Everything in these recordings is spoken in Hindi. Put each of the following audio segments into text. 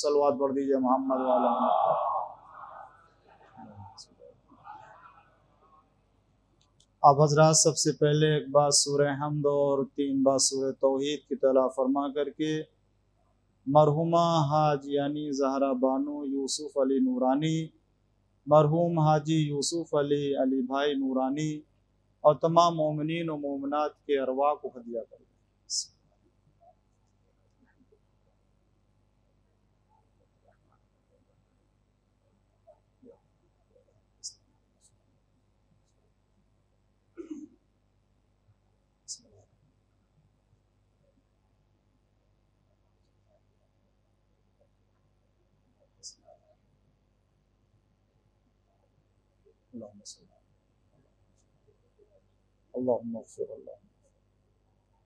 सलवात पढ़ दीजिए मोहम्मद वाला। अब हजरात, सबसे पहले एक बार सूरह हम्द और 3 बार सूरह तौहीद की तला फरमा करके मरहुमा हाजियानी ज़हरा बानो यूसुफ अली नूरानी, मरहूम हाजी यूसुफ अली अली भाई नूरानी और तमाम मोमिनीन और मोमिनात के अरवाह को हदिया करें।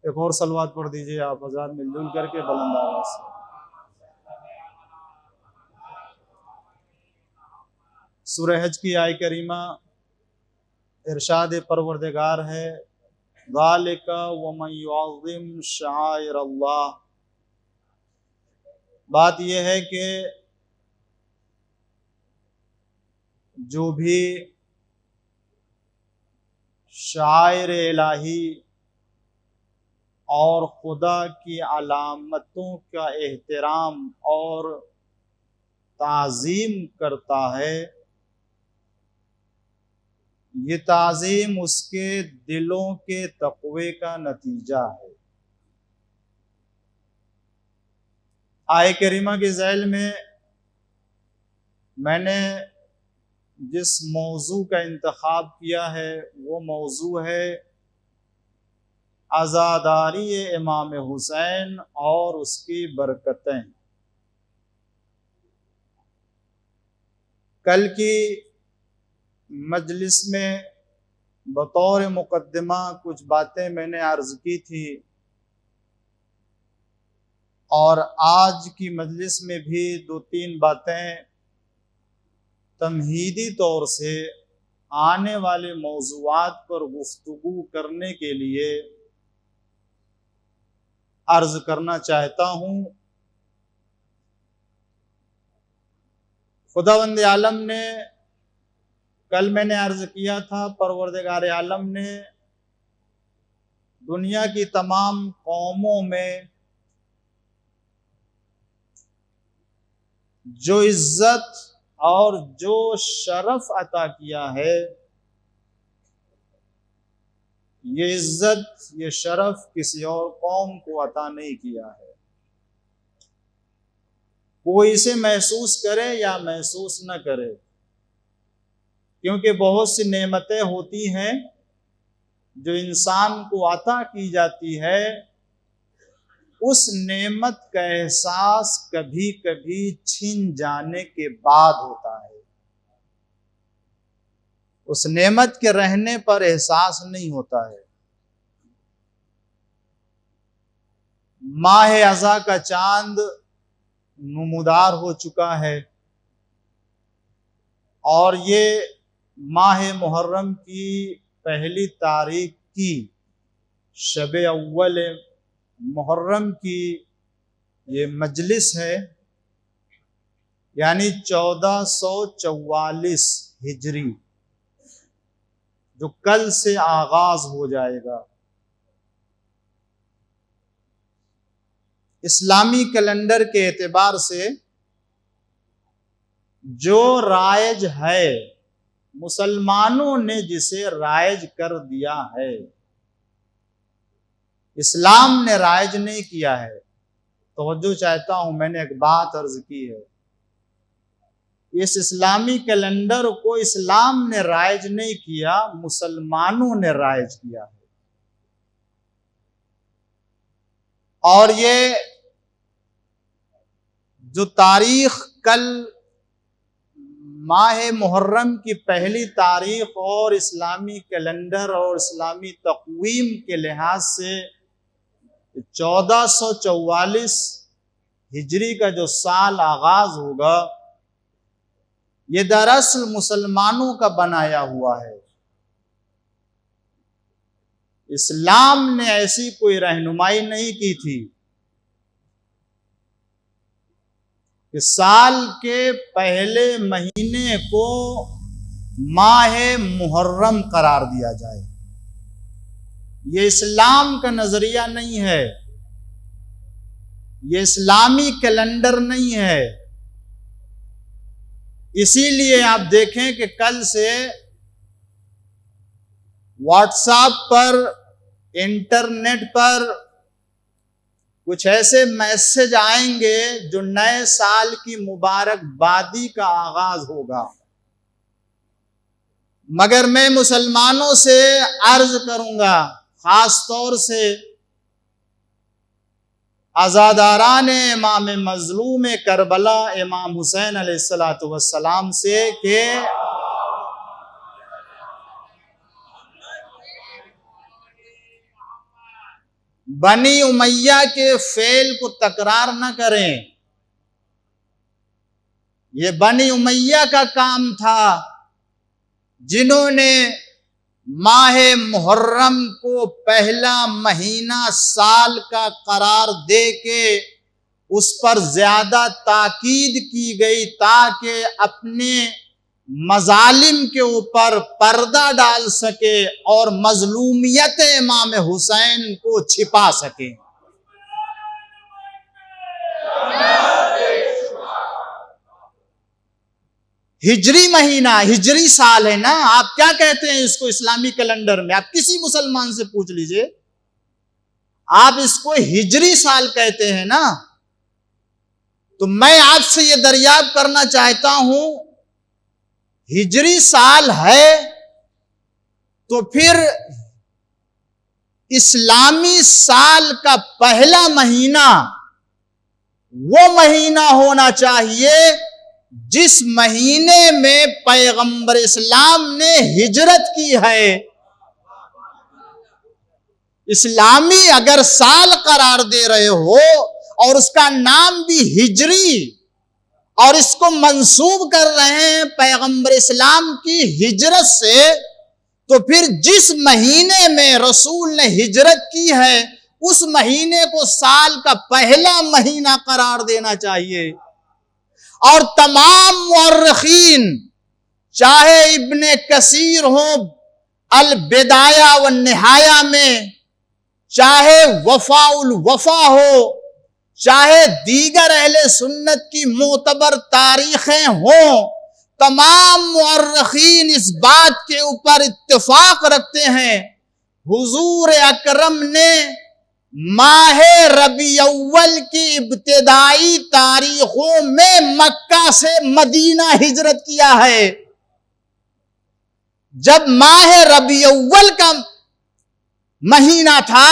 एक और सलवात पढ़ दीजिए आप हज़रात मिलजुल करके बुलंद आवाज़ से। सूरह हज की आय करीमा इरशाद परवरदिगार है, ज़ालिका वमन युअज़्ज़िम शआइर अल्लाह, बात यह है कि जो भी शायर इलाही और खुदा की अलामतों का एहतराम और ताज़ीम करता है, ये ताज़ीम उसके दिलों के तक़वे का नतीजा है। आय करीमा के ज़ैल में मैंने जिस मौजू का इंतखाब किया है वो मौजू है आज़ादारी इमाम हुसैन और उसकी बरकतें। कल की मजलिस में बतौर मुकद्दमा कुछ बातें मैंने अर्ज़ की थी और आज की मजलिस में भी दो तीन बातें तमहीदी तौर से आने वाले मौज़ूआत पर गुफ्तगू करने के लिए अर्ज़ करना चाहता हूँ। खुदावंद आलम ने, कल मैंने अर्ज़ किया था, परवरदिगार आलम ने दुनिया की तमाम कौमों में जो इज्जत और जो शरफ अता किया है, ये इज्जत ये शरफ किसी और कौम को अता नहीं किया है। कोई इसे महसूस करे या महसूस न करे, क्योंकि बहुत सी नेमतें होती हैं जो इंसान को अता की जाती है, उस नेमत का एहसास कभी कभी छिन जाने के बाद होता है। उस नेमत के रहने पर एहसास नहीं होता है। माह अज़ा का चांद नमूदार हो चुका है और ये माह मुहर्रम की पहली तारीख की शब अव्वल मुहर्रम की ये मजलिस है, यानी 1444 हिजरी, जो कल से आगाज हो जाएगा। इस्लामी कैलेंडर के एतबार से जो राइज है, मुसलमानों ने जिसे राइज कर दिया है, इस्लाम ने राइज नहीं किया है। तवज्जो चाहता हूं, मैंने एक बात अर्ज की है, इस इस्लामी कैलेंडर को इस्लाम ने राइज नहीं किया, मुसलमानों ने राइज किया है। और ये जो तारीख कल माह मुहर्रम की पहली तारीख और इस्लामी कैलेंडर और इस्लामी तक़वीम के लिहाज से 1444 हिजरी का जो साल आगाज होगा, ये दरअसल मुसलमानों का बनाया हुआ है। इस्लाम ने ऐसी कोई रहनुमाई नहीं की थी कि साल के पहले महीने को माह मुहर्रम करार दिया जाए। ये इस्लाम का नजरिया नहीं है, ये इस्लामी कैलेंडर नहीं है। इसीलिए आप देखें कि कल से व्हाट्सएप पर, इंटरनेट पर कुछ ऐसे मैसेज आएंगे जो नए साल की मुबारकबादी का आगाज होगा। मगर मैं मुसलमानों से अर्ज करूंगा, खास तौर से आज़ादारान इमाम मज़लूम करबला इमाम हुसैन अलैहिस्सलातु वस्सलाम से कि बनी उमैया के फेल को तकरार न करें। ये बनी उमैया का काम था, जिन्होंने माह मुहर्रम को पहला महीना साल का करार दे के उस पर ज्यादा ताकीद की गई ताकि अपने मजालिम के ऊपर पर्दा डाल सके और मजलूमियत इमाम हुसैन को छिपा सके। हिजरी महीना, हिजरी साल है ना, आप क्या कहते हैं इसको इस्लामी कैलेंडर में? आप किसी मुसलमान से पूछ लीजिए, आप इसको हिजरी साल कहते हैं ना। तो मैं आपसे यह दरियाफ्त करना चाहता हूं, हिजरी साल है तो फिर इस्लामी साल का पहला महीना वो महीना होना चाहिए जिस महीने में पैगंबर इस्लाम ने हिजरत की है। इस्लामी अगर साल करार दे रहे हो और उसका नाम भी हिजरी और इसको मंसूब कर रहे हैं पैगंबर इस्लाम की हिजरत से, तो फिर जिस महीने में रसूल ने हिजरत की है उस महीने को साल का पहला महीना करार देना चाहिए। और तमाम मुअर्रिखीन, चाहे इब्ने कसीर हो अल बिदाया व निहाया में, चाहे वफाउल वफा हो, चाहे दीगर अहले सुन्नत की मोतबर तारीखें हों, तमाम मुअर्रिखीन इस बात के ऊपर इत्तिफाक रखते हैं हुजूर अकरम ने माहे रबी अव्वल की इब्तिदाई तारीखों में मक्का से मदीना हिजरत किया है। जब माहे रबी अव्वल का महीना था,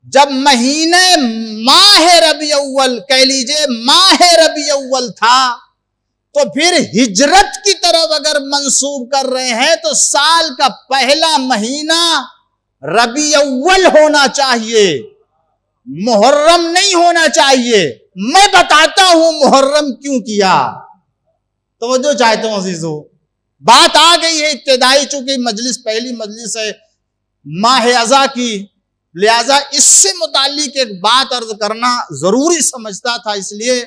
जब महीने माहे रबी अव्वल कह लीजिए माहे रबी अव्वल था, तो फिर हिजरत की तरफ अगर मंसूब कर रहे हैं तो साल का पहला महीना रबी अव्वल होना चाहिए, मुहर्रम नहीं होना चाहिए। मैं बताता हूं मुहर्रम क्यों किया, तो जो चाहते हो अजीजो, बात आ गई है इब्तिदाई, चूंकि मजलिस पहली मजलिस है माह अज़ा की, लिहाजा इससे मुताल्लिक एक बात अर्ज करना जरूरी समझता था, इसलिए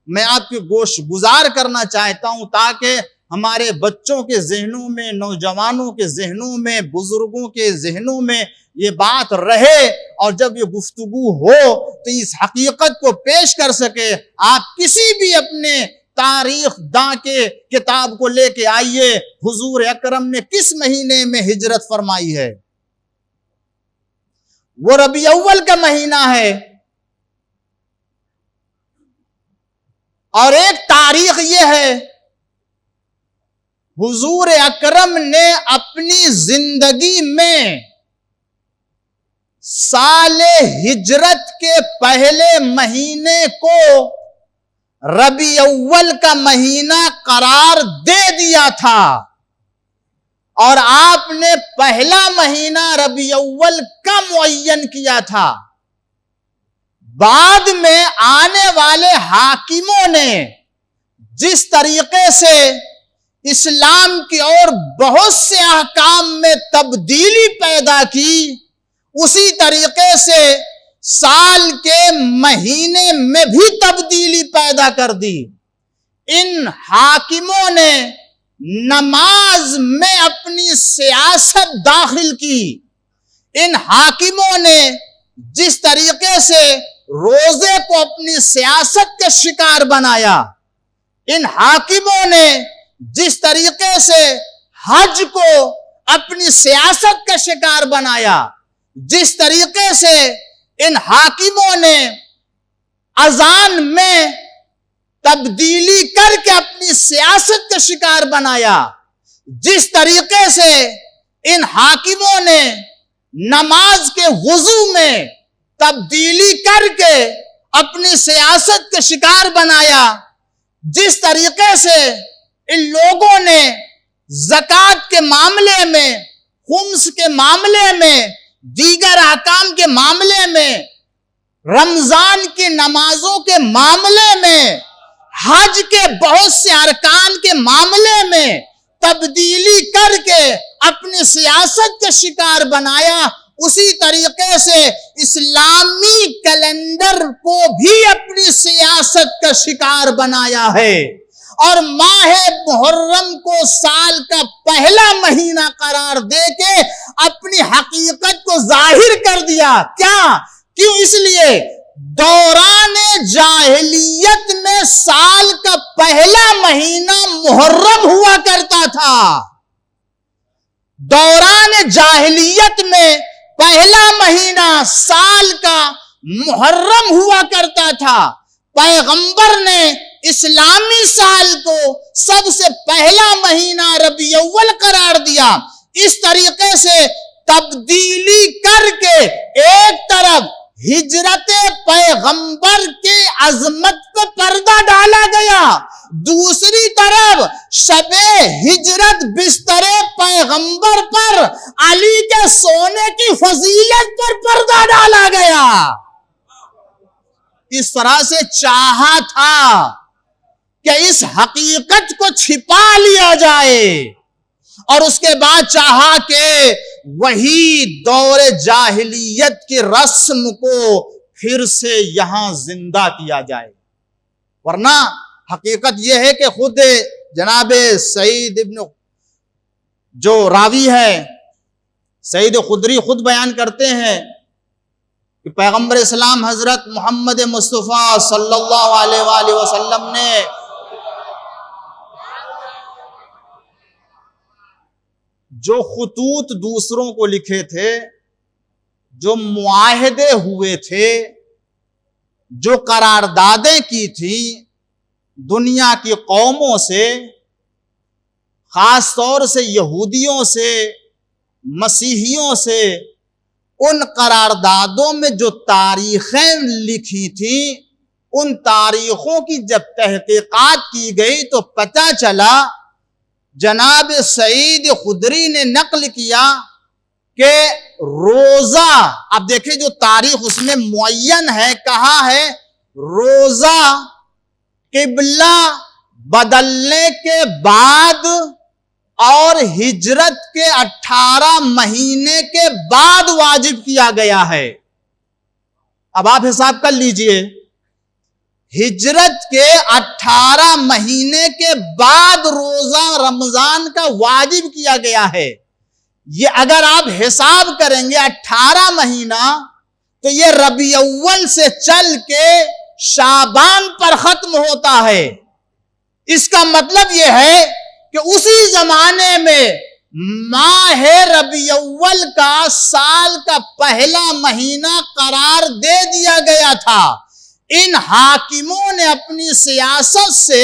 मैं आपके गोश गुजार करना चाहता हूं ताकि हमारे बच्चों के जहनों में, नौजवानों के जहनों में, बुजुर्गों के जहनों में ये बात रहे और जब ये गुफ्तगू हो तो इस हकीकत को पेश कर सके। आप किसी भी अपने तारीख दां के किताब को लेके आइए, हुजूर अकरम ने किस महीने में हिजरत फरमाई है? वो रबी अव्वल का महीना है। और एक तारीख ये है, हुजूर अकरम ने अपनी जिंदगी में साले हिजरत के पहले महीने को रबी अव्वल का महीना करार दे दिया था और आपने पहला महीना रबी अव्वल का मुअय्यन किया था। बाद में आने वाले हाकिमों ने जिस तरीके से इस्लाम की ओर बहुत से अहकाम में तब्दीली पैदा की, उसी तरीके से साल के महीने में भी तब्दीली पैदा कर दी। इन हाकिमों ने नमाज में अपनी सियासत दाखिल की। इन हाकिमों ने जिस तरीके से रोजे को अपनी सियासत का शिकार बनाया, इन हाकिमों ने जिस तरीके से हज को अपनी सियासत का शिकार बनाया, जिस तरीके से इन हाकिमों ने अजान में तब्दीली करके अपनी सियासत का शिकार बनाया, जिस तरीके से इन हाकिमों ने नमाज के वुजू में तब्दीली करके अपनी सियासत का शिकार बनाया, जिस तरीके से इन लोगों ने ज़कात के मामले में, खुम्स के मामले में, दीगर अहकाम के मामले में, रमजान की नमाजों के मामले में, हज के बहुत से अरकान के मामले में तब्दीली करके अपनी सियासत का शिकार बनाया, उसी तरीके से इस्लामी कैलेंडर को भी अपनी सियासत का शिकार बनाया है और माह मुहर्रम को साल का पहला महीना करार देके अपनी हकीकत को जाहिर कर दिया। क्या? क्यों? इसलिए दौरान जाहिलियत में साल का पहला महीना मुहर्रम हुआ करता था। दौरान जाहिलियत में पहला महीना साल का मुहर्रम हुआ करता था। पैगंबर ने इस्लामी साल को सबसे पहला महीना रबी अव्वल करार दिया। इस तरीके से तब्दीली करके एक तरफ हिजरत पैगंबर के अजमत पर पर्दा डाला गया, दूसरी तरफ शबे हिजरत बिस्तरे पैगंबर पर अली के सोने की फजीलत पर पर्दा डाला गया। इस तरह से चाहा था कि इस हकीकत को छिपा लिया जाए और उसके बाद चाहा कि वही दौर जाहिलियत की रस्म को फिर से यहां जिंदा किया जाए। वरना हकीकत यह है कि खुद जनाब सईद इब्न जो रावी है सईद खुदरी खुद बयान करते हैं कि पैगंबर इस्लाम हजरत मोहम्मद मुस्तफ़ा सल्लल्लाहु अलैहि वसल्लम ने जो खुतूत दूसरों को लिखे थे, जो मुआहदे हुए थे, जो करारदादें की थी दुनिया की कौमों से, खास तौर से यहूदियों से, मसीहियों से, उन करारदादों में जो तारीखें लिखी थी, उन तारीखों की जब तहकीकात की गई तो पता चला, जनाब सईद खुदरी ने नकल किया कि रोजा, अब देखिए जो तारीख उसमें मुअय्यन है, कहा है रोजा किबला बदलने के बाद और हिजरत के 18 महीने के बाद वाजिब किया गया है। अब आप हिसाब कर लीजिए, हिजरत के 18 महीने के बाद रोजा रमजान का वाजिब किया गया है। ये अगर आप हिसाब करेंगे 18 महीना तो ये रबी अव्वल से चल के शाबान पर खत्म होता है। इसका मतलब यह है कि उसी जमाने में माह रबी अव्वल का साल का पहला महीना करार दे दिया गया था। इन हाकिमों ने अपनी सियासत से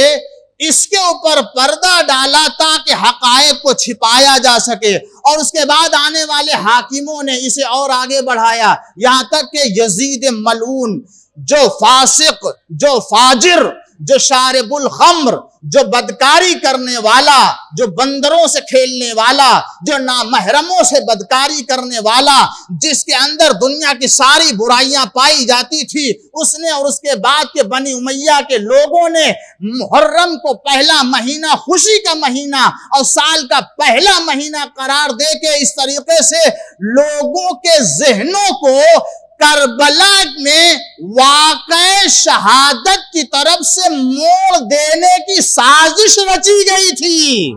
इसके ऊपर पर्दा डाला ताकि हकायक को छिपाया जा सके और उसके बाद आने वाले हाकिमों ने इसे और आगे बढ़ाया, यहां तक कि यजीद मलऊन जो फासिक, जो फाजिर, जो शारिबुल खम्र, जो बदकारी करने वाला, जो बंदरों से खेलने वाला, जो नामहरमों से बदकारी करने वाला, जिसके अंदर दुनिया की सारी बुराइयां पाई जाती थी, उसने और उसके बाद के बनी उमैया के लोगों ने मुहर्रम को पहला महीना, खुशी का महीना और साल का पहला महीना करार दे के इस तरीके से लोगों के जहनों को करबला में वाक़ई शहादत की तरफ से मोड़ देने की साजिश रची गई थी,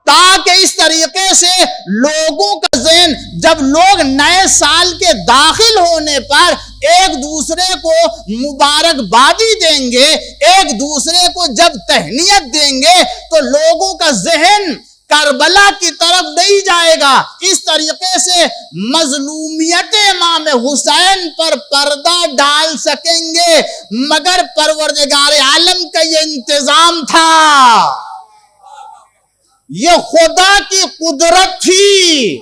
ताकि इस तरीके से लोगों का ज़हन, जब लोग नए साल के दाखिल होने पर एक दूसरे को मुबारकबादी देंगे, एक दूसरे को जब तहनीयत देंगे, तो लोगों का ज़हन करबला की तरफ नहीं जाएगा। इस तरीके से मजलूमियत इमाम हुसैन पर पर्दा डाल सकेंगे, मगर परवरदिगार आलम का ये इंतजाम था, ये खुदा की कुदरत थी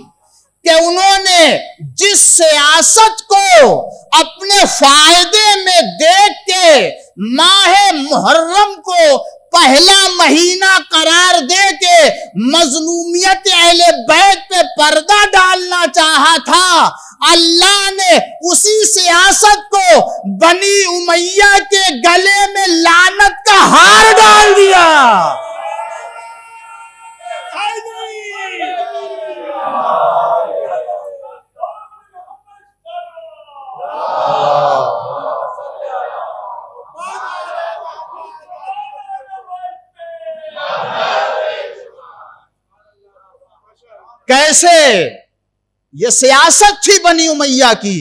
कि उन्होंने जिस सियासत को अपने फायदे में देख के माह मुहर्रम को पहला महीना करार दे के मजलूमियत अहले बैत पे पर्दा डालना चाहा था, अल्लाह ने उसी सियासत को बनी उमैया के गले में लानत का हार डाल दिया। कैसे ये सियासत थी बनी उमैया की,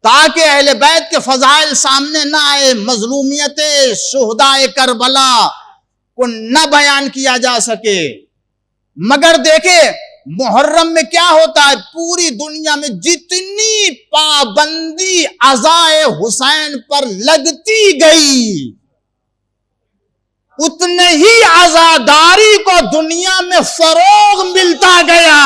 ताकि अहले बैत के फजाइल सामने ना आए, मजलूमियत शुहदाए करबला को न बयान किया जा सके। मगर देखे मुहर्रम में क्या होता है, पूरी दुनिया में जितनी पाबंदी अज़ाए हुसैन पर लगती गई, उतने ही आजादारी को दुनिया में फरोग मिलता गया।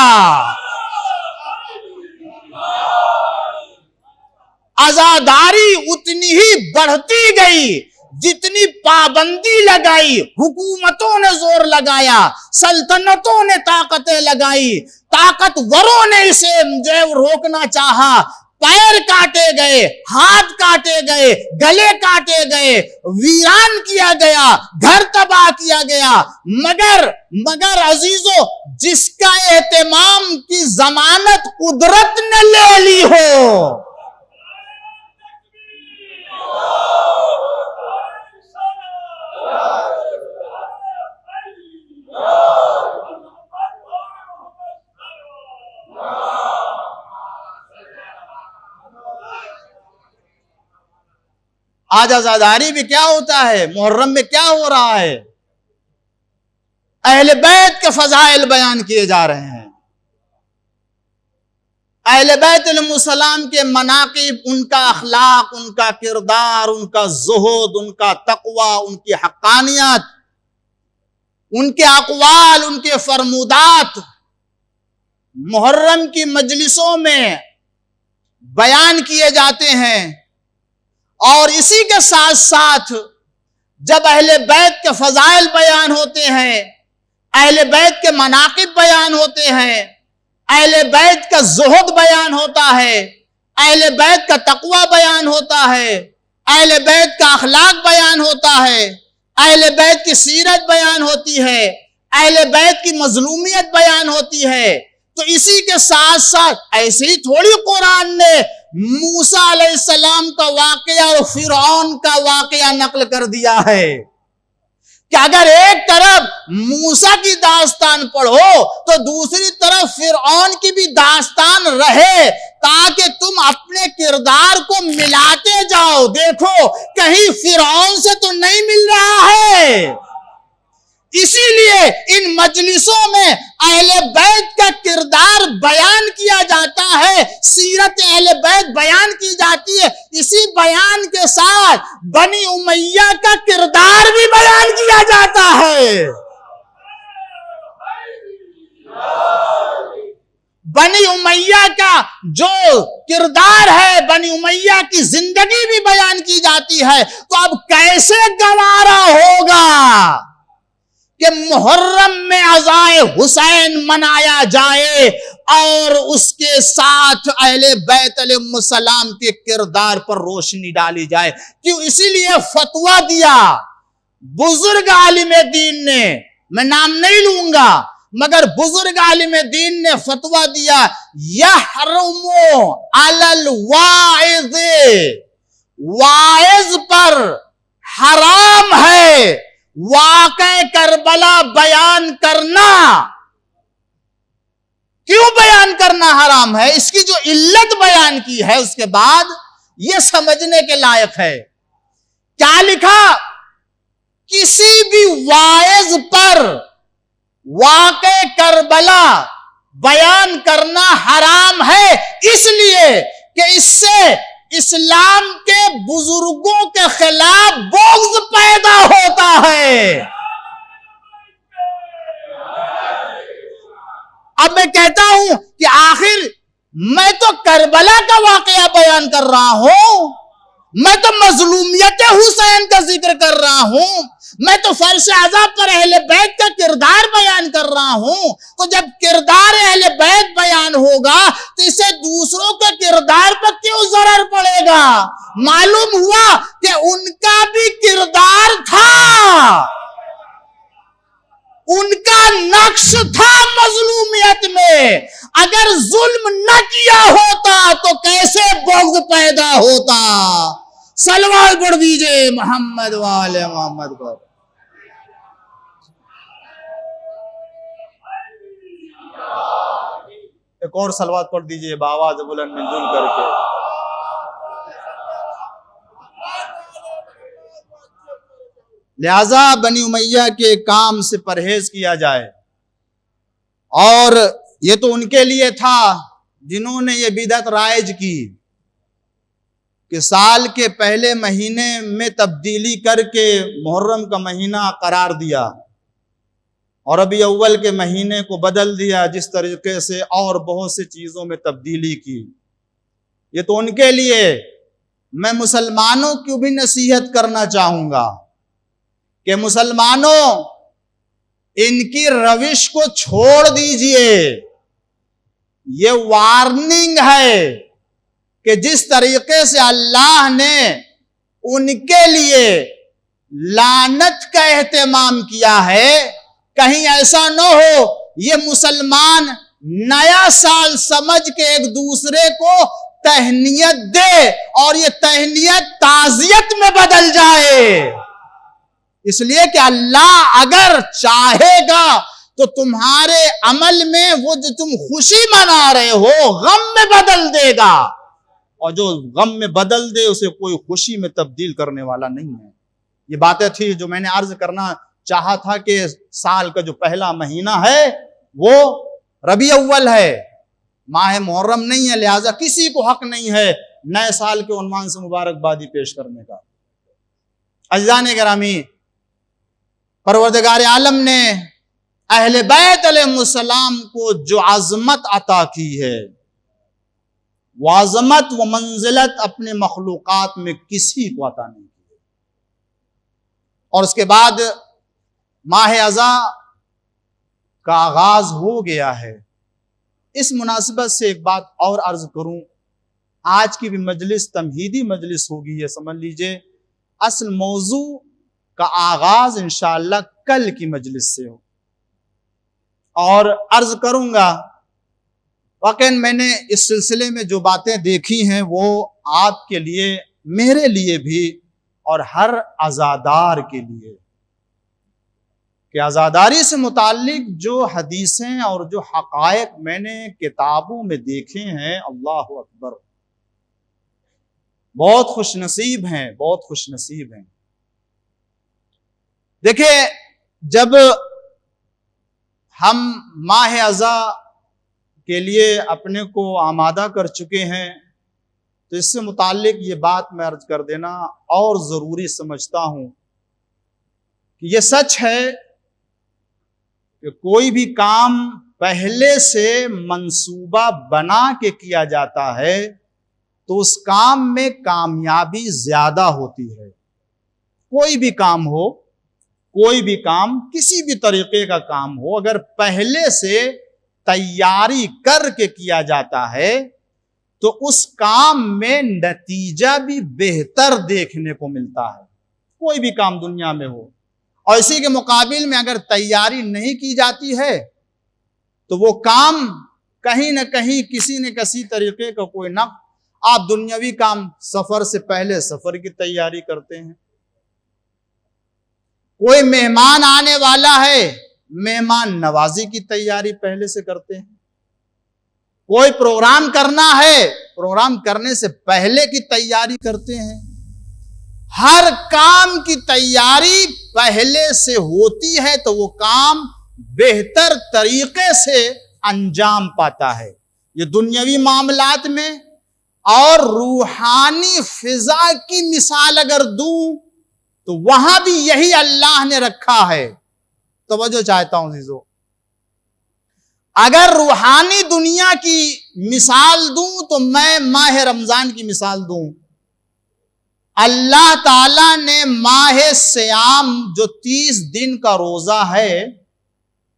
आजादारी उतनी ही बढ़ती गई जितनी पाबंदी लगाई, हुकूमतों ने जोर लगाया, सल्तनतों ने ताकतें लगाई, ताकतवरों ने इसे जो रोकना चाहा, पैर काटे गए, हाथ काटे गए, गले काटे गए, वीरान किया गया, घर तबाह किया गया। मगर अजीजों, जिसका एहतमाम की जमानत कुदरत ने ले ली हो, आज आजादारी में क्या होता है, मुहर्रम में क्या हो रहा है, अहले बैत के फजाइल बयान किए जा रहे हैं, अहले बैत अलैहिस्सलाम के मनाकिब, उनका अखलाक, उनका किरदार, उनका ज़ुहद, उनका तक़वा, उनकी हक़ानियत, उनके अक़वाल, उनके फरमुदात मुहर्रम की मजलिसों में बयान किए जाते हैं। और इसी के साथ साथ जब अहले बैत के फजाइल बयान होते हैं, अहले बैत के मनाकिब बयान होते हैं, अहले बैत का ज़ुहद बयान होता है, अहले बैत का तक़वा बयान होता है, अहले बैत का अखलाक बयान होता है, अहले बैत की सीरत बयान होती है, अहले बैत की मजलूमियत बयान होती है, तो इसी के साथ साथ ऐसे ही थोड़ी कुरान ने मूसा अलैहिस्सलाम का वाकया और फिरौन का वाकया नकल कर दिया है कि अगर एक तरफ मूसा की दास्तान पढ़ो तो दूसरी तरफ फिरौन की भी दास्तान रहे, ताकि तुम अपने किरदार को मिलाते जाओ। देखो कहीं फिरौन से तो नहीं मिल रहा है। इसीलिए इन मजलिसों में अहले बैत का किरदार बयान किया जाता है, सीरत अहले बैत बयान की जाती है। इसी बयान के साथ बनी उमैया का किरदार भी बयान किया जाता है। बनी उमैया का जो किरदार है, बनी उमैया की जिंदगी भी बयान की जाती है। तो अब कैसे गवारा होगा कि मुहर्रम में अज़ाए हुसैन मनाया जाए और उसके साथ अहले बैत अलैहिस्सलाम के किरदार पर रोशनी डाली जाए। क्यों? इसीलिए फतवा दिया बुजुर्ग आलिम दीन ने, मैं नाम नहीं लूंगा, मगर बुजुर्ग आलिम दीन ने फतवा दिया, यहरुमु अलल वाइज़, वाइज़ पर हराम है वाक़े करबला बयान करना। क्यों बयान करना हराम है? इसकी जो इल्लत बयान की है उसके बाद यह समझने के लायक है। क्या लिखा? किसी भी वाइज़ पर वाक़े करबला बयान करना हराम है, इसलिए कि इससे इस्लाम के बुजुर्गों के खिलाफ बोग़्ज़ पैदा होता है। अब मैं कहता हूं कि आखिर मैं तो करबला का वाकया बयान कर रहा हूं, मैं तो मजलूमियत हुसैन का जिक्र कर रहा हूं, मैं तो फर्श अज़ा पर अहले बैत का किरदार बयान कर रहा हूं। तो जब किरदार अहले बैत बयान होगा तो इससे दूसरों के किरदार पर क्यों जरर पड़ेगा? मालूम हुआ कि उनका भी किरदार था, उनका नक्श था मजलूमियत में। अगर जुल्म न किया होता तो कैसे बुग़्ज़ पैदा होता? सलवात पढ़ दीजिए मोहम्मद वाले मोहम्मद पर। एक और सलवात पढ़ दीजिए बाआवाज़ बुलंद मिलजुल करके। लिहाजा बनी उमैया के काम से परहेज किया जाए। और ये तो उनके लिए था जिन्होंने ये बिदअत राइज की कि साल के पहले महीने में तब्दीली करके मुहर्रम का महीना करार दिया और रबी अव्वल के महीने को बदल दिया, जिस तरीके से और बहुत सी चीजों में तब्दीली की। ये तो उनके लिए। मैं मुसलमानों की भी नसीहत करना चाहूंगा कि मुसलमानों, इनकी रविश को छोड़ दीजिए। ये वार्निंग है कि जिस तरीके से अल्लाह ने उनके लिए लानत का एहतमाम किया है, कहीं ऐसा न हो ये मुसलमान नया साल समझ के एक दूसरे को तहनीयत दे और ये तहनीयत ताजियत में बदल जाए। इसलिए कि अल्लाह अगर चाहेगा तो तुम्हारे अमल में वो जो तुम खुशी मना रहे हो गम में बदल देगा, और जो गम में बदल दे उसे कोई खुशी में तब्दील करने वाला नहीं है। ये बातें थी जो मैंने अर्ज करना चाहा था कि साल का जो पहला महीना है वो रबी अव्वल है, माह मुहर्रम नहीं है। लिहाजा किसी को हक नहीं है नए साल के उन्वान से मुबारकबादी पेश करने का। अज़ीज़ान गिरामी, परवरदिगार आलम ने अहले बैत अलैहिस्सलाम को जो अज़मत अता की है, वो अज़मत व मंजिलत अपने मखलूक़ात में किसी को अता नहीं की। और उसके बाद माह अज़ा का आगाज हो गया है। इस मुनासिबत से एक बात और अर्ज करूं, आज की भी मजलिस तमहीदी मजलिस होगी, ये समझ लीजिए। असल मौजू का आगाज इंशाअल्लाह कल की मजलिस से हो। और अर्ज करूंगा, वाकई मैंने इस सिलसिले में जो बातें देखी हैं वो आपके लिए, मेरे लिए भी और हर आज़ादार के लिए, कि आज़ादारी से मुताल्लिक जो हदीसें और जो हक़ाइक़ मैंने किताबों में देखे हैं, अल्लाह अकबर, बहुत खुशनसीब हैं, बहुत खुशनसीब हैं। देखिए, जब हम माह अज़ा के लिए अपने को आमादा कर चुके हैं तो इससे मुताल्लिक ये बात मैं अर्ज कर देना और ज़रूरी समझता हूँ कि ये सच है कि कोई भी काम पहले से मंसूबा बना के किया जाता है तो उस काम में कामयाबी ज्यादा होती है। कोई भी काम हो, कोई भी काम, किसी भी तरीके का काम हो, अगर पहले से तैयारी करके किया जाता है तो उस काम में नतीजा भी बेहतर देखने को मिलता है। कोई भी काम दुनिया में हो, और इसी के मुकाबिल में अगर तैयारी नहीं की जाती है तो वो काम कहीं न कहीं किसी न किसी तरीके का कोई ना, आप दुनियावी काम, सफर से पहले सफर की तैयारी करते हैं। कोई मेहमान आने वाला है, मेहमान नवाजी की तैयारी पहले से करते हैं। कोई प्रोग्राम करना है, प्रोग्राम करने से पहले की तैयारी करते हैं। हर काम की तैयारी पहले से होती है तो वो काम बेहतर तरीके से अंजाम पाता है। ये दुनियावी मामलात में, और रूहानी फिजा की मिसाल अगर दूं तो वहां भी यही अल्लाह ने रखा है। तवज्जो चाहता हूं जीजो, अगर रूहानी दुनिया की मिसाल दूं तो मैं माह रमजान की मिसाल दूं। अल्लाह ताला ने माह सियाम जो 30 दिन का रोजा है,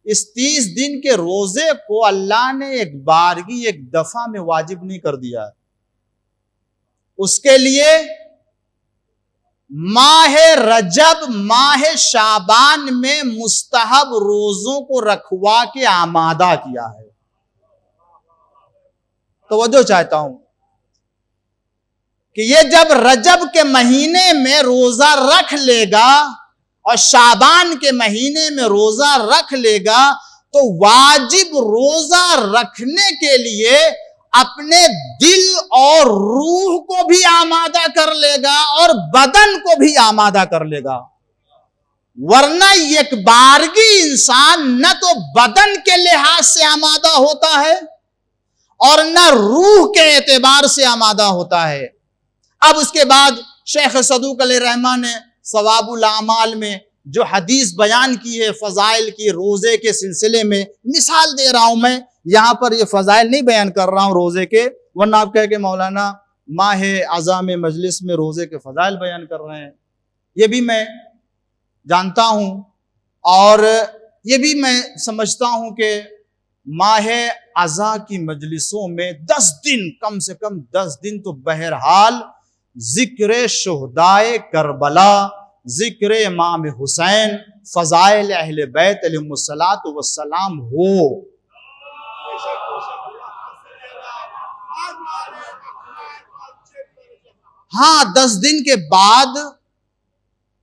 इस 30 दिन के रोजे को अल्लाह ने एक बारगी, एक दफा में वाजिब नहीं कर दिया। उसके लिए माह रजब, माह शाबान में मुस्तहब रोजों को रखवा के आमादा किया है। तवज्जो चाहता हूं कि ये जब रजब के महीने में रोजा रख लेगा और शाबान के महीने में रोजा रख लेगा तो वाजिब रोजा रखने के लिए अपने दिल और रूह को भी आमादा कर लेगा और बदन को भी आमादा कर लेगा। वरना एक बारगी इंसान न तो बदन के लिहाज से आमादा होता है और न रूह के एतबार से आमादा होता है। अब उसके बाद शेख सदूक अलैहिर्रहमान ने सवाबुल अमाल में जो हदीस बयान की है फजाइल की रोजे के सिलसिले में, मिसाल दे रहा हूं मैं, यहां पर ये फजाइल नहीं बयान कर रहा हूं रोजे के, वरना आप कह के मौलाना माह अज़ाम मजलिस में रोजे के फजाइल बयान कर रहे हैं। ये भी मैं जानता हूं और ये भी मैं समझता हूं कि माह अज़ा की मजलिसों में 10 दिन, कम से कम 10 दिन तो बहरहाल जिक्र शुहदाए करबला, जिक्र इमाम हुसैन, फजाइल अहले बैत अलैहिमुस्सलातु वस्सलाम हो। हाँ, 10 दिन के बाद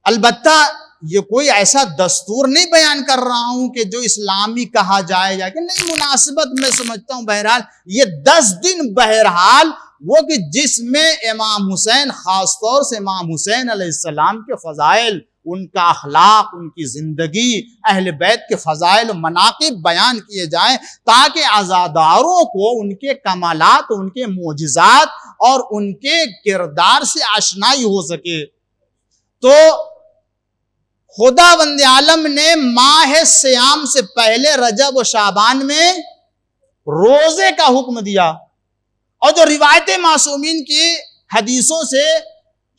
अलबत्ता ये कोई ऐसा दस्तूर नहीं बयान कर रहा हूं कि जो इस्लामी कहा जाए या कि नहीं, मुनासिबत मैं समझता हूं। बहरहाल ये 10 दिन बहरहाल वो कि जिसमें इमाम हुसैन, खास तौर से इमाम हुसैन अलैहिस्सलाम के फजाइल, उनका अखलाक, उनकी जिंदगी, अहले बैत के फजाइल मनाकिब बयान किए जाएं ताकि आज़ादारों को उनके कमालात, उनके मोजिज़ात और उनके किरदार से आशनाई हो सके। तो खुदावंद आलम ने माह सियाम से पहले रजब और शाबान में रोजे का हुक्म दिया और जो रिवायत मासूमीन की हदीसों से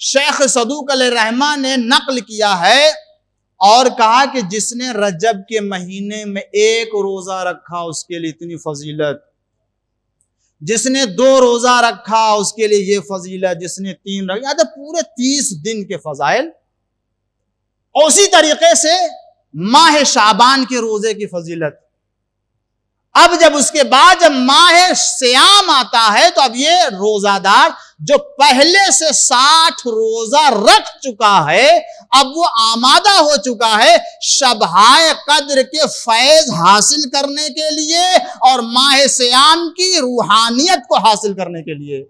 शेख सदूक अलैहिर्रहमान ने नकल किया है और कहा कि जिसने रजब के महीने में 1 रोजा रखा उसके लिए इतनी फजीलत, जिसने 2 रोजा रखा उसके लिए ये फजीलत, जिसने 3 रखा, तो पूरे 30 दिन के फजाइल। उसी तरीके से माह शाबान के रोजे की फजीलत। अब जब उसके बाद जब माह सियाम आता है तो अब ये रोजादार जो पहले से 60 रोजा रख चुका है, अब वो आमादा हो चुका है शबहाए कद्र के फैज हासिल करने के लिए और माह सियाम की रूहानियत को हासिल करने के लिए।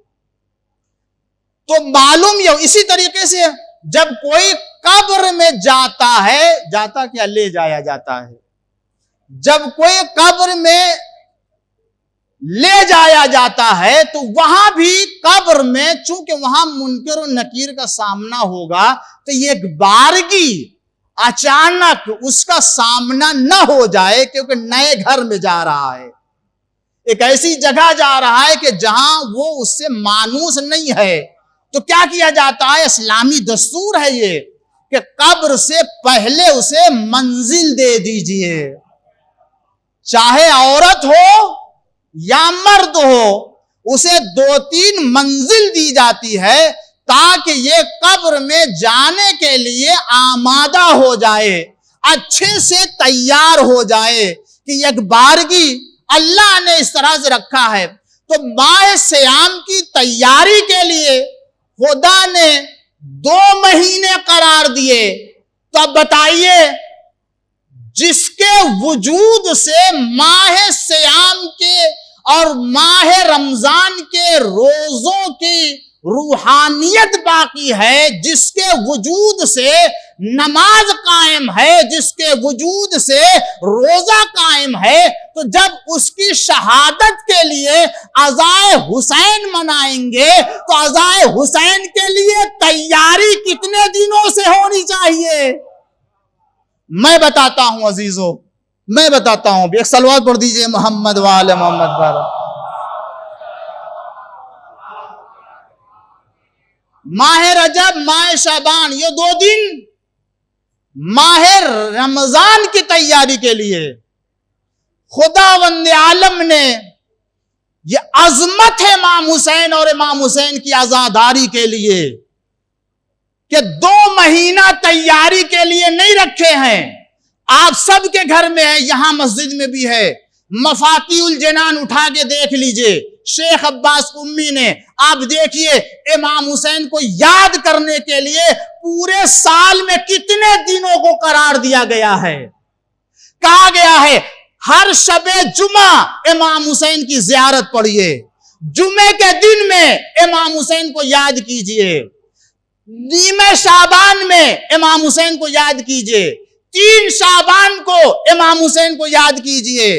तो मालूम ये इसी तरीके से जब कोई कब्र में जाता है, जाता क्या, ले जाया जाता है, जब कोई कब्र में ले जाया जाता है तो वहां भी कब्र में चूंकि वहां मुनकर और नकीर का सामना होगा तो ये बारगी अचानक उसका सामना न हो जाए, क्योंकि नए घर में जा रहा है, एक ऐसी जगह जा रहा है कि जहां वो उससे मानूस नहीं है। तो क्या किया जाता है, इस्लामी दस्तूर है ये कि कब्र से पहले उसे मंजिल दे दीजिए, चाहे औरत हो या मर्द हो, उसे 2-3 मंजिल दी जाती है ताकि ये कब्र में जाने के लिए आमादा हो जाए, अच्छे से तैयार हो जाए कि एक बारगी अल्लाह ने इस तरह से रखा है। तो माह सियाम की तैयारी के लिए खुदा ने 2 महीने करार दिए। तो अब बताइए, जिसके वजूद से माह सियाम के और माह रमजान के रोजों की रूहानियत बाकी है, जिसके वजूद से नमाज कायम है, जिसके वजूद से रोजा कायम है, तो जब उसकी शहादत के लिए अज़ाए हुसैन मनाएंगे तो अज़ाए हुसैन के लिए तैयारी कितने दिनों से होनी चाहिए? मैं बताता हूं अजीजों, मैं बताता हूं। एक सलवात पढ़ दीजिए मोहम्मद वाले मोहम्मद पर। माह रजब, माह शाबान, ये 2 दिन माह रमजान की तैयारी के लिए खुदावंद आलम ने, ये अजमत है इमाम हुसैन और इमाम हुसैन की आजादारी के लिए कि 2 महीना तैयारी के लिए नहीं रखे हैं। आप सबके घर में है, यहां मस्जिद में भी है, मफातिउल जनान उठा के देख लीजिए, शेख अब्बास उम्मी ने, आप देखिए इमाम हुसैन को याद करने के लिए पूरे साल में कितने दिनों को करार दिया गया है। कहा गया है हर शबे जुमा इमाम हुसैन की जियारत पढ़िए, जुमे के दिन में इमाम हुसैन को याद कीजिए, नीमे शाबान में इमाम हुसैन को याद कीजिए, 3 शाबान को इमाम हुसैन को याद कीजिए,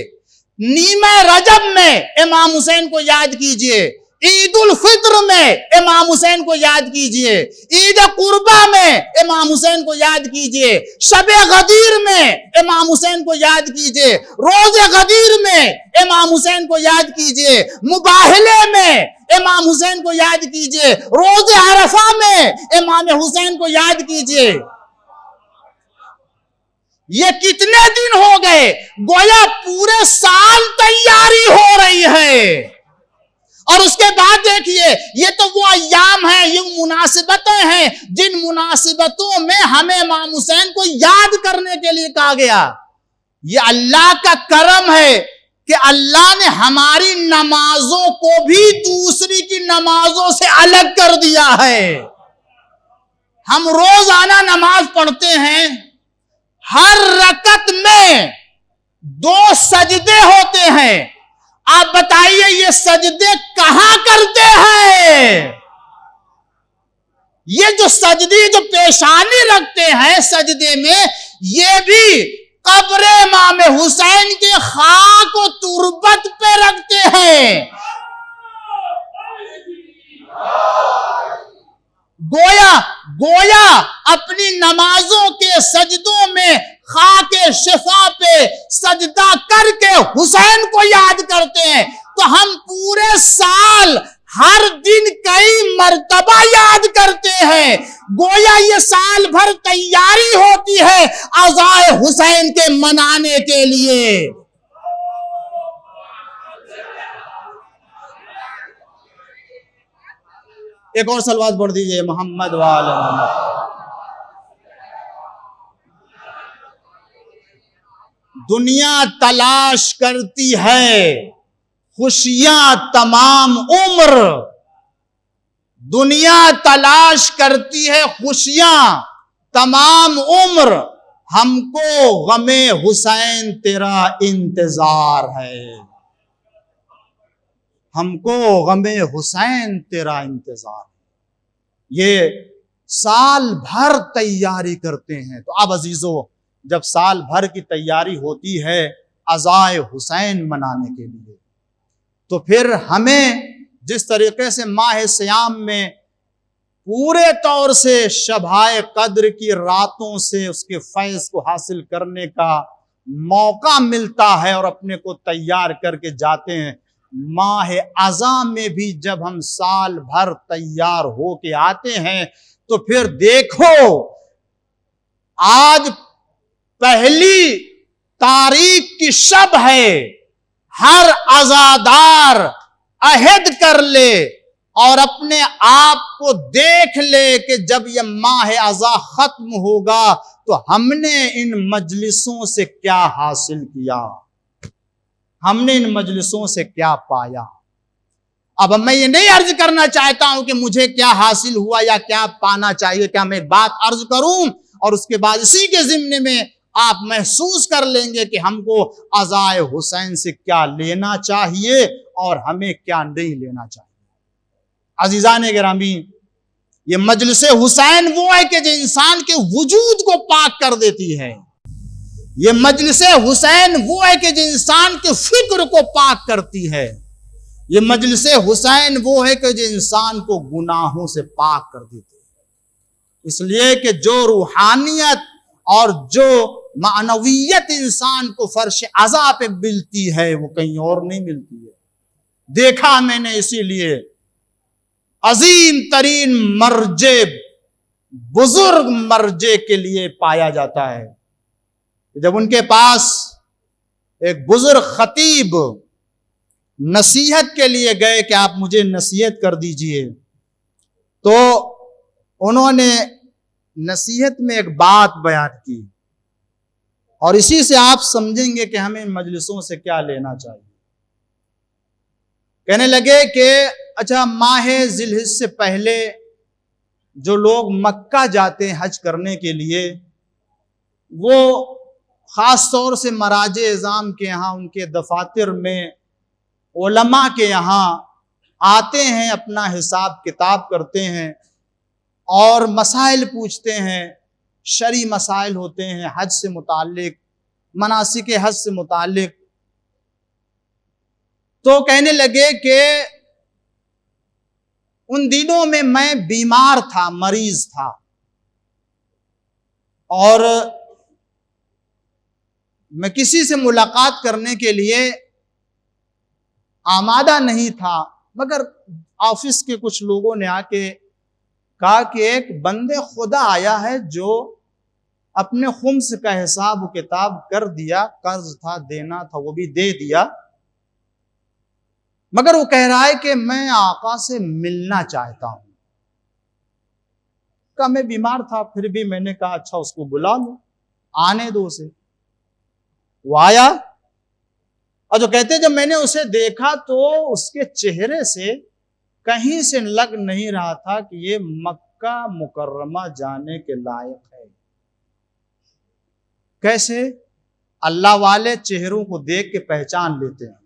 नीमे रजब में इमाम हुसैन को याद कीजिए, ईद उल फित्र में इमाम हुसैन को याद कीजिए, ईद कुर्बा में इमाम हुसैन को याद कीजिए, शबे गदीर में इमाम हुसैन को याद कीजिए, रोजे गदीर में इमाम हुसैन को याद कीजिए, मुबाहले में इमाम हुसैन को याद कीजिए, रोजे अरफा में इमाम हुसैन को याद कीजिए। ये कितने दिन हो गए, गोया पूरे साल तैयारी हो रही है। और उसके बाद देखिए, ये तो वो अय्याम है, ये मुनासिबतें हैं जिन मुनासिबतों में हमें इमाम हुसैन को याद करने के लिए कहा गया। ये अल्लाह का करम है कि अल्लाह ने हमारी नमाजों को भी दूसरी की नमाजों से अलग कर दिया है। हम रोजाना नमाज पढ़ते हैं, हर रकत में 2 सजदे होते हैं। आप बताइए ये सजदे कहां करते हैं? ये जो सजदे जो पेशानी रखते हैं सजदे में, ये भी कब्र इमाम हुसैन के खाक और तुरबत पे रखते हैं। गोया अपनी नमाजों के सजदों में खाके शिफा पे सजदा करके हुसैन को याद करते हैं। तो हम पूरे साल हर दिन कई मर्तबा याद करते हैं। गोया ये साल भर तैयारी होती है अज़ाए हुसैन के मनाने के लिए। एक और सलवात पढ़ दीजिए, मोहम्मद वाले मोहम्मद। दुनिया तलाश करती है खुशियां तमाम उम्र, दुनिया तलाश करती है खुशियां तमाम उम्र, हमको गमे हुसैन तेरा इंतजार है, हमको गमे हुसैन तेरा इंतजार। ये साल भर तैयारी करते हैं। तो अब अजीजों, जब साल भर की तैयारी होती है अज़ाए हुसैन मनाने के लिए, तो फिर हमें जिस तरीके से माह सियाम में पूरे तौर से शबाए कद्र की रातों से उसके फैज़ को हासिल करने का मौका मिलता है और अपने को तैयार करके जाते हैं, माह अज़ा में भी जब हम साल भर तैयार हो के आते हैं, तो फिर देखो आज पहली तारीख की शब है। हर अज़ादार अहद कर ले और अपने आप को देख ले कि जब यह माह अज़ा खत्म होगा तो हमने इन मजलिसों से क्या हासिल किया, हमने इन मजलिसों से क्या पाया। अब मैं ये नहीं अर्ज करना चाहता हूं कि मुझे क्या हासिल हुआ या क्या पाना चाहिए, क्या मैं बात अर्ज करूं और उसके बाद इसी के ज़िम्ने में आप महसूस कर लेंगे कि हमको अज़ाए हुसैन से क्या लेना चाहिए और हमें क्या नहीं लेना चाहिए। अजीज़ान गिरामी, ये मजलिस हुसैन वो है कि जो इंसान के वजूद को पाक कर देती है। ये मजलिस हुसैन वो है कि जो इंसान के फिक्र को पाक करती है। ये मजलिस हुसैन वो है कि जो इंसान को गुनाहों से पाक कर देती है। इसलिए कि जो रूहानियत और जो मानवियत इंसान को फर्श अज़ा पे मिलती है वो कहीं और नहीं मिलती है। देखा मैंने, इसीलिए अजीम तरीन मर्जे बुजुर्ग मर्जे के लिए पाया जाता है। जब उनके पास एक बुजुर्ग खतीब नसीहत के लिए गए कि आप मुझे नसीहत कर दीजिए, तो उन्होंने नसीहत में एक बात बयान की और इसी से आप समझेंगे कि हमें इन मजलिसों से क्या लेना चाहिए। कहने लगे कि अच्छा, माह ज़िलहिज से पहले जो लोग मक्का जाते हैं हज करने के लिए, वो ख़ास तौर से मराजे इज़ाम के यहाँ, उनके दफातर में, उलमा के यहाँ आते हैं, अपना हिसाब किताब करते हैं और मसाइल पूछते हैं। शरई मसाइल होते हैं, हज से मुताल्लिक, मनासिक हज से मुताल्लिक। तो कहने लगे कि उन दिनों में मैं बीमार था, मरीज था, और मैं किसी से मुलाकात करने के लिए आमादा नहीं था, मगर ऑफिस के कुछ लोगों ने आके कहा कि एक बंदे खुदा आया है जो अपने खुम्स का हिसाब किताब कर दिया, कर्ज था, देना था, वो भी दे दिया, मगर वो कह रहा है कि मैं आका से मिलना चाहता हूं। कहा मैं बीमार था, फिर भी मैंने कहा अच्छा उसको बुला लो, आने दो उसे। वो आया, और जो कहते जब मैंने उसे देखा तो उसके चेहरे से कहीं से लग नहीं रहा था कि ये मक्का मुकर्रमा जाने के लायक है। कैसे? अल्लाह वाले चेहरों को देख के पहचान लेते हैं।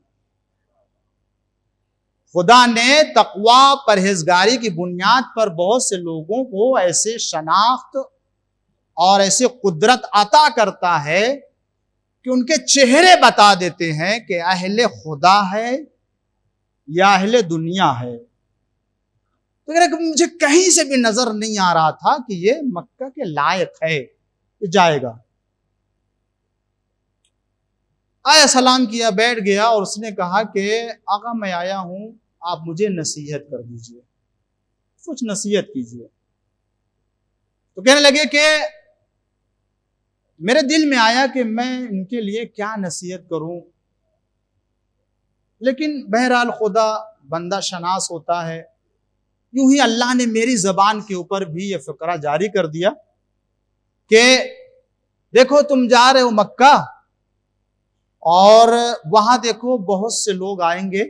खुदा ने तकवा परहेजगारी की बुनियाद पर बहुत से लोगों को ऐसे शनाख्त और ऐसे कुदरत अता करता है कि उनके चेहरे बता देते हैं कि अहले खुदा है या अहले दुनिया है। तो मुझे कहीं से भी नजर नहीं आ रहा था कि ये मक्का के लायक है, ये जाएगा। आया, सलाम किया, बैठ गया, और उसने कहा कि आका मैं आया हूं, आप मुझे नसीहत कर दीजिए, कुछ नसीहत कीजिए। तो कहने लगे कि मेरे दिल में आया कि मैं इनके लिए क्या नसीहत करूं, लेकिन बहरहाल खुदा बंदा शनास होता है। यूं ही अल्लाह ने मेरी जबान के ऊपर भी यह फिक्रा जारी कर दिया कि देखो तुम जा रहे हो मक्का, और वहां देखो बहुत से लोग आएंगे,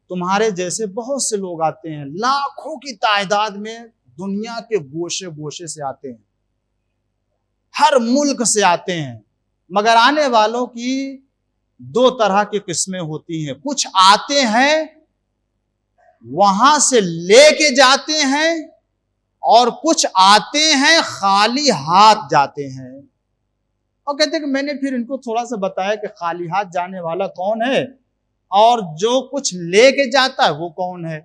तुम्हारे जैसे बहुत से लोग आते हैं, लाखों की तादाद में दुनिया के गोशे गोशे से आते हैं, हर मुल्क से आते हैं। मगर आने वालों की दो तरह की किस्में होती हैं। कुछ आते हैं वहां से लेके जाते हैं, और कुछ आते हैं खाली हाथ जाते हैं। और कहते हैं कि मैंने फिर इनको थोड़ा सा बताया कि खाली हाथ जाने वाला कौन है और जो कुछ लेके जाता है वो कौन है।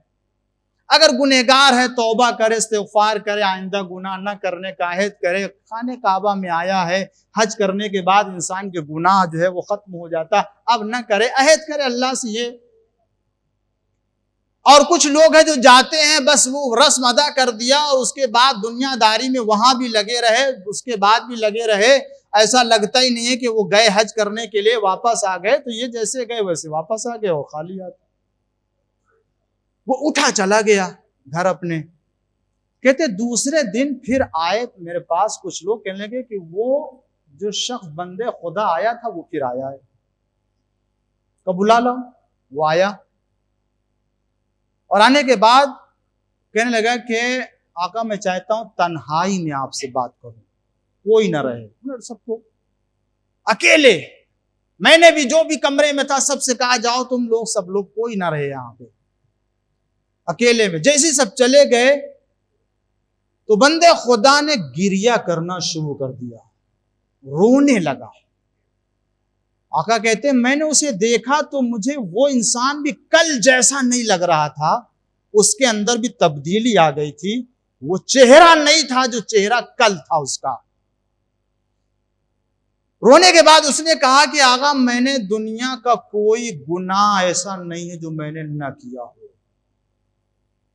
अगर गुनहगार है तौबा करे, इस्तिग़फ़ार करे, आइंदा गुनाह न करने का अहद करे। खाने काबा में आया है, हज करने के बाद इंसान के गुनाह जो है वो खत्म हो जाता, अब न करे, अहद करे अल्लाह से ये। और कुछ लोग हैं जो जाते हैं, बस वो रस्म अदा कर दिया और उसके बाद दुनियादारी में वहां भी लगे रहे, उसके बाद भी लगे रहे, ऐसा लगता ही नहीं है कि वो गए हज करने के लिए, वापस आ गए। तो ये जैसे गए वैसे वापस आ गए, और खाली हाथ। वो उठा चला गया घर अपने। कहते दूसरे दिन फिर आए मेरे पास कुछ लोग, कहने लगे कि वो जो शख्स बंदे खुदा आया था वो फिर आया है, कब बुला लो। वो आया, और आने के बाद कहने लगा कि आका मैं चाहता हूं तन्हाई में आपसे बात करूं, कोई ना रहे, सबको अकेले। मैंने भी जो भी कमरे में था सबसे कहा जाओ तुम लोग, सब लोग, कोई ना रहे यहां पे, अकेले में। जैसे सब चले गए तो बंदे खुदा ने गिरिया करना शुरू कर दिया, रोने लगा। आका कहते मैंने उसे देखा तो मुझे वो इंसान भी कल जैसा नहीं लग रहा था, उसके अंदर भी तब्दीली आ गई थी। वो चेहरा नहीं था जो चेहरा कल था उसका। रोने के बाद उसने कहा कि आका मैंने दुनिया का कोई गुनाह ऐसा नहीं है जो मैंने न किया हो।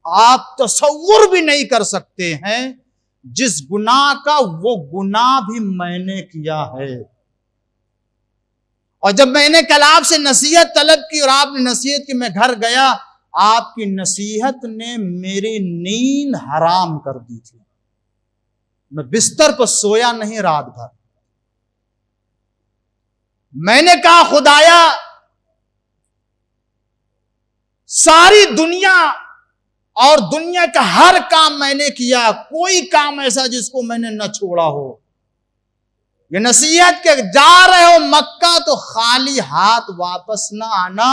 आप तसव्वुर भी नहीं कर सकते हैं जिस गुनाह का वो गुनाह भी मैंने किया है। और जब मैंने कल आपसे नसीहत तलब की और आपने नसीहत की, मैं घर गया, आपकी नसीहत ने मेरी नींद हराम कर दी थी। मैं बिस्तर पर सोया नहीं रात भर। मैंने कहा खुदाया सारी दुनिया और दुनिया का हर काम मैंने किया, कोई काम ऐसा जिसको मैंने न छोड़ा हो, ये नसीहत के जा रहे हो मक्का तो खाली हाथ वापस ना आना।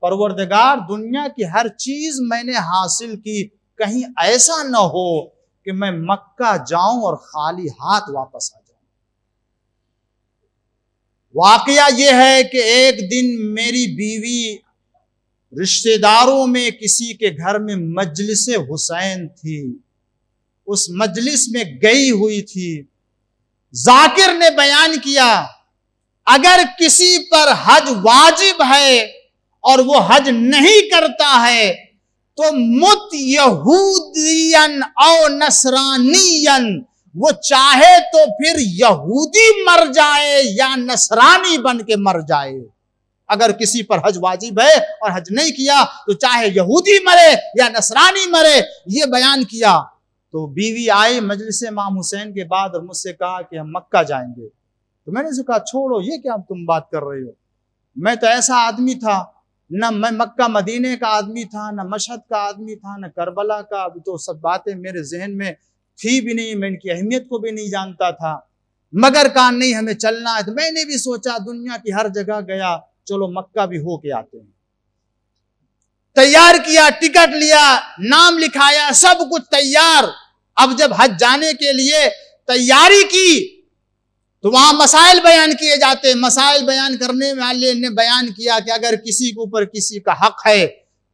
परवरदिगार दुनिया की हर चीज मैंने हासिल की, कहीं ऐसा ना हो कि मैं मक्का जाऊं और खाली हाथ वापस आ जाऊं। वाकया यह है कि एक दिन मेरी बीवी रिश्तेदारों में किसी के घर में मजलिस हुसैन थी, उस मजलिस में गई हुई थी। जाकिर ने बयान किया अगर किसी पर हज वाजिब है और वो हज नहीं करता है तो मुत यहूदियन और नसरानियन, वो चाहे तो फिर यहूदी मर जाए या नसरानी बन के मर जाए। अगर किसी पर हज वाजिब है और हज नहीं किया तो चाहे यहूदी मरे या नसरानी मरे, ये बयान किया। तो बीवी आई मजलिस इमाम हुसैन के बाद और मुझसे कहा कि हम मक्का जाएंगे। तो मैंने उसे कहा छोड़ो, ये क्या तुम बात कर रहे हो, मैं तो ऐसा आदमी था, न मैं मक्का मदीने का आदमी था, न मशहद का आदमी था, न करबला का। अभी तो सब बातें मेरे जहन में थी भी नहीं, मैं इनकी अहमियत को भी नहीं जानता था। मगर कहा नहीं हमें चलना है। तो मैंने भी सोचा दुनिया की हर जगह गया, चलो मक्का भी हो के आते हैं। तैयार किया, टिकट लिया, नाम लिखाया, सब कुछ तैयार। अब जब हज जाने के लिए तैयारी की तो वहां मसाइल बयान किए जाते। मसाइल बयान करने वाले ने बयान किया कि अगर किसी के ऊपर किसी का हक है,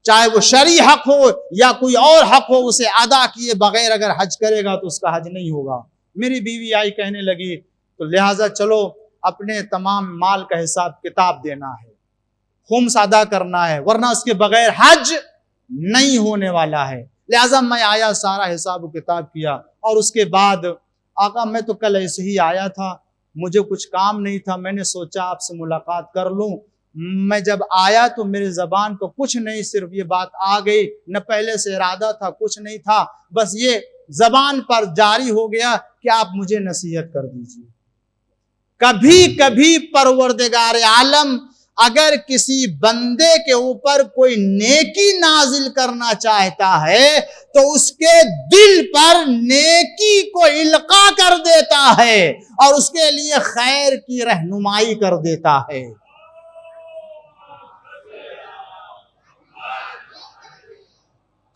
चाहे वो शरई हक हो या कोई और हक हो, उसे अदा किए बगैर अगर हज करेगा तो उसका हज नहीं होगा। मेरी बीवी आई कहने लगी तो लिहाजा चलो अपने तमाम माल का हिसाब किताब देना है, खुम्स अदा करना है, वरना उसके बगैर हज नहीं होने वाला है। लिहाजा मैं आया, सारा हिसाब किताब किया और उसके बाद आका मैं तो कल ऐसे ही आया था, मुझे कुछ काम नहीं था, मैंने सोचा आपसे मुलाकात कर लूं। मैं जब आया तो मेरे जबान पर कुछ नहीं, सिर्फ ये बात आ गई, न पहले से इरादा था, कुछ नहीं था, बस ये जबान पर जारी हो गया कि आप मुझे नसीहत कर दीजिए। कभी कभी परवरदिगार आलम अगर किसी बंदे के ऊपर कोई नेकी नाजिल करना चाहता है तो उसके दिल पर नेकी को इल्का कर देता है और उसके लिए खैर की रहनुमाई कर देता है।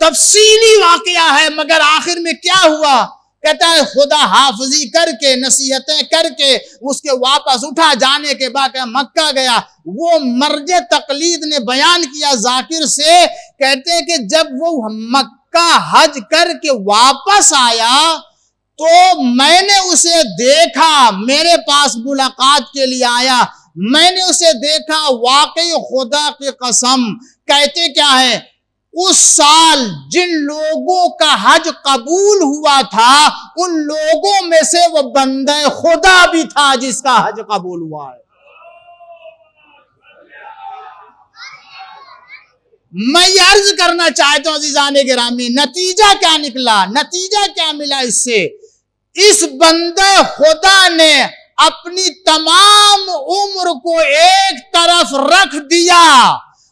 तफसीली वाकया है, मगर आखिर में क्या हुआ, कहता है खुदा हाफिजी करके, नसीहतें करके उसके वापस उठा जाने के बाद मक्का गया। वो मर्ज तकलीद ने बयान किया जाकिर से, कहते हैं कि जब वो मक्का हज करके वापस आया तो मैंने उसे देखा, मेरे पास मुलाकात के लिए आया, मैंने उसे देखा, वाकई खुदा की कसम, कहते क्या है, उस साल जिन लोगों का हज कबूल हुआ था उन लोगों में से वो बंदे खुदा भी था जिसका हज कबूल हुआ है। मैं ये अर्ज करना चाहता हूं अज़ीज़ाने गिरामी, नतीजा क्या निकला, नतीजा क्या मिला इससे? इस बंदे खुदा ने अपनी तमाम उम्र को एक तरफ रख दिया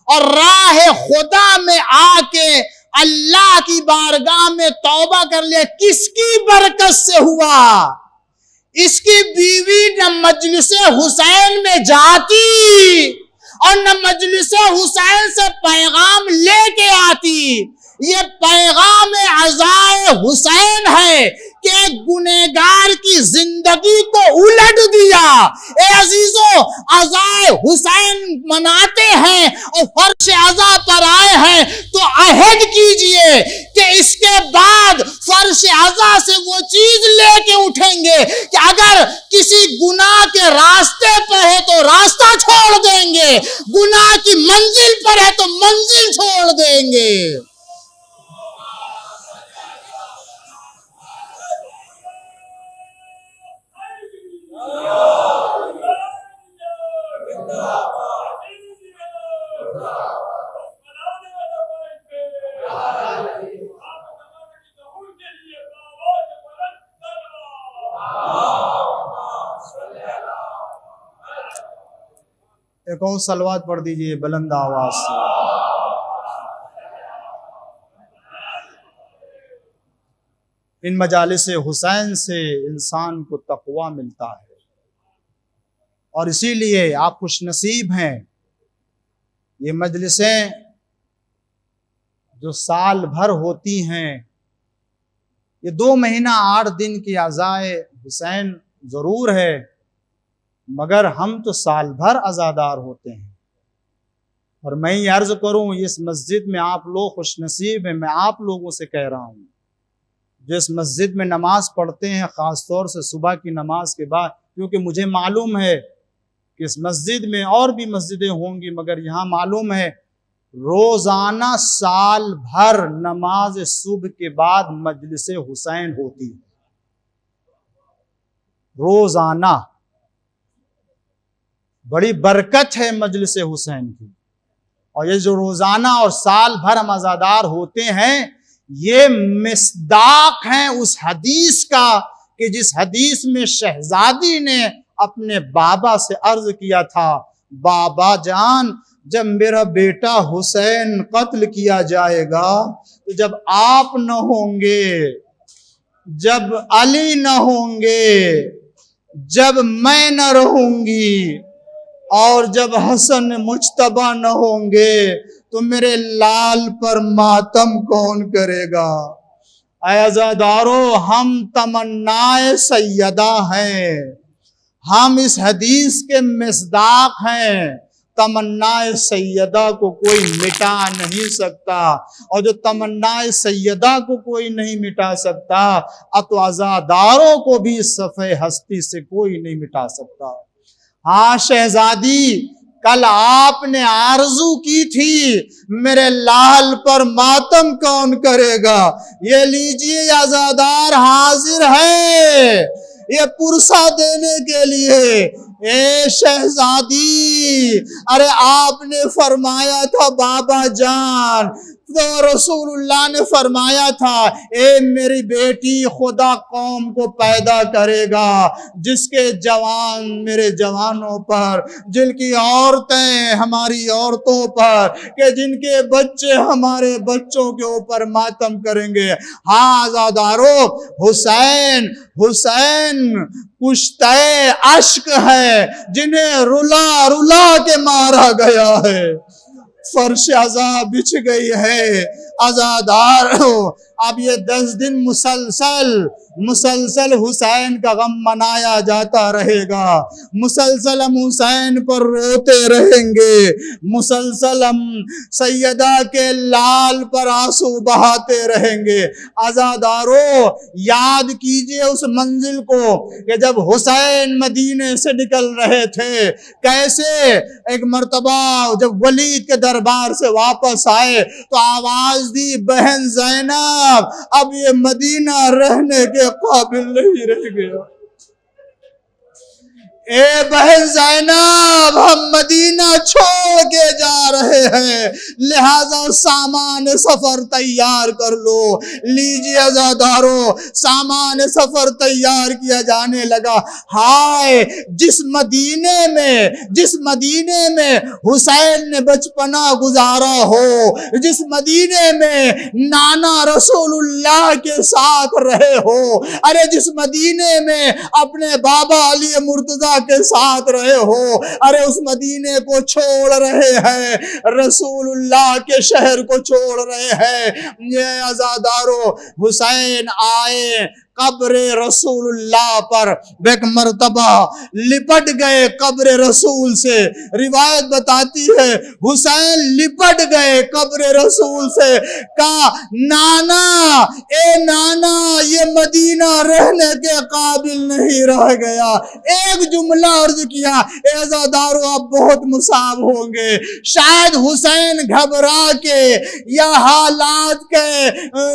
और राह खुदा में आके अल्लाह की बारगाह में तौबा कर लिया। किसकी बरकत से हुआ? इसकी बीवी न मजलिस हुसैन में जाती और न मजलिस हुसैन से पैगाम लेके आती। ये पैगाम अज़ाए हुसैन है कि गुनहगार की जिंदगी को उलट दिया। ए अजीजों, अज़ाए हुसैन मनाते हैं और फर्श अज़ा पर आए हैं तो अहद कीजिए कि इसके बाद फर्श अज़ा से वो चीज लेके उठेंगे कि अगर किसी गुनाह के रास्ते पर है तो रास्ता छोड़ देंगे, गुनाह की मंजिल पर है तो मंजिल छोड़ देंगे। एक और सलवात पढ़ दीजिए बुलंद आवाज से। इन मजालिस हुसैन से इंसान को तकवा मिलता है। और इसीलिए आप खुशनसीब हैं। ये मजलिसें जो साल भर होती हैं, ये 2 महीना 8 दिन की अज़ाए हुसैन ज़रूर है, मगर हम तो साल भर अज़ादार होते हैं। और मैं ये अर्ज़ करूँ, इस मस्जिद में आप लोग खुशनसीब हैं। मैं आप लोगों से कह रहा हूँ जो इस मस्जिद में नमाज़ पढ़ते हैं, ख़ास तौर से सुबह की नमाज के बाद, क्योंकि मुझे मालूम है कि इस मस्जिद में और भी मस्जिदें होंगी, मगर यहाँ मालूम है रोज़ाना साल भर नमाज सुबह के बाद मजलिस हुसैन होती है, रोज़ाना। बड़ी बरकत है मजलिस हुसैन की। और ये जो रोज़ाना और साल भर हम अज़ादार होते हैं, ये मिस्दाक हैं उस हदीस का कि जिस हदीस में शहजादी ने अपने बाबा से अर्ज किया था, बाबा जान, जब मेरा बेटा हुसैन कत्ल किया जाएगा तो जब आप न होंगे, जब अली न होंगे, जब मैं न रहूंगी और जब हसन मुज्तबा न होंगे तो मेरे लाल पर मातम कौन करेगा। अज़ादारों, हम तमन्नाए सैयदा हैं, हम इस हदीस के मिस्दाक हैं। तमन्नाए सैयदा को कोई मिटा नहीं सकता, और जो तमन्नाए सैयदा को कोई नहीं मिटा सकता, तो अज़ादारों को भी सफ़े हस्ती से कोई नहीं मिटा सकता। हाँ शहजादी, कल आपने आरज़ू की थी मेरे लाल पर मातम कौन करेगा। ये लीजिए अज़ादार हाजिर है ये पुरसा देने के लिए। ए शहजादी, अरे आपने फरमाया था बाबा जान, तो रसूलुल्लाह ने फरमाया था, ए मेरी बेटी, खुदा कौम को पैदा करेगा जिसके जवान मेरे जवानों पर, जिनकी औरतें हमारी औरतों पर, कि जिनके बच्चे हमारे बच्चों के ऊपर मातम करेंगे। हाँ आज़ादारों, हुसैन हुसैन कुश्ते अश्क है जिन्हें रुला रुला के मारा गया है। फर्श अज़ा बिछ गई है। अज़ादारों, अब ये 10 दिन मुसलसल हुसैन का गम मनाया जाता रहेगा। मुसलसल हम हुसैन पर रोते रहेंगे, मुसलसल हम सैयदा के लाल पर आंसू बहाते रहेंगे। अज़ादारों, याद कीजिए उस मंजिल को कि जब हुसैन मदीने से निकल रहे थे, कैसे एक मर्तबा जब वलीद के दरबार से वापस आए तो आवाज दी, बहन ज़ैनब, अब ये मदीना रहने के काबिल नहीं रह गया। ए बहन ज़ैनब, हम मदीना छोड़ के जा रहे हैं, लिहाजा सामान सफर तैयार कर लो। लीजिए अज़ादारों, सामान सफर तैयार किया जाने लगा। हाय, जिस मदीने में हुसैन ने बचपना गुजारा हो, जिस मदीने में नाना रसूलुल्लाह के साथ रहे हो, अरे जिस मदीने में अपने बाबा अली मुर्तजा के साथ रहे हो, अरे उस मदीने को छोड़ रहे हैं, रसूलुल्लाह के शहर को छोड़ रहे हैं। ये अज़ादारों, हुसैन आए कब्र रसूलुल्लाह पर, एक मर्तबा लिपट गए कब्र रसूल से। रिवायत बताती है हुसैन लिपट गए कब्र रसूल से, कहा, नाना, ए नाना, ये मदीना रहने के काबिल नहीं रह गया। एक जुमला अर्ज किया। ए अज़ादारों, आप बहुत मुसाब होंगे। शायद हुसैन घबरा के या हालात के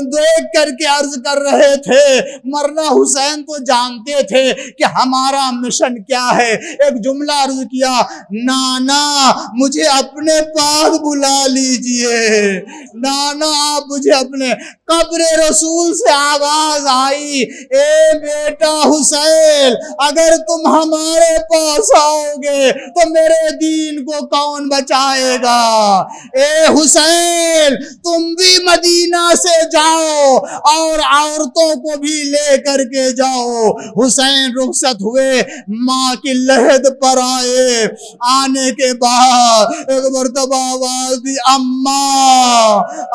देख करके अर्ज कर रहे थे, मरना हुसैन तो जानते थे कि हमारा मिशन क्या है। एक जुमला अर्ज किया, नाना, मुझे अपने पास बुला लीजिए, नाना, आप मुझे अपने। कब्र रसूल से आवाज आई, ए बेटा हुसैन, अगर तुम हमारे पास आओगे तो मेरे दीन को कौन बचाएगा। ए हुसैन, तुम भी मदीना से जाओ और औरतों को भी ले ले करके जाओ। हुसैन रुखसत हुए, माँ की लहद पर आए। आने के बाद एक मरतबा आवाज दी, अम्मा,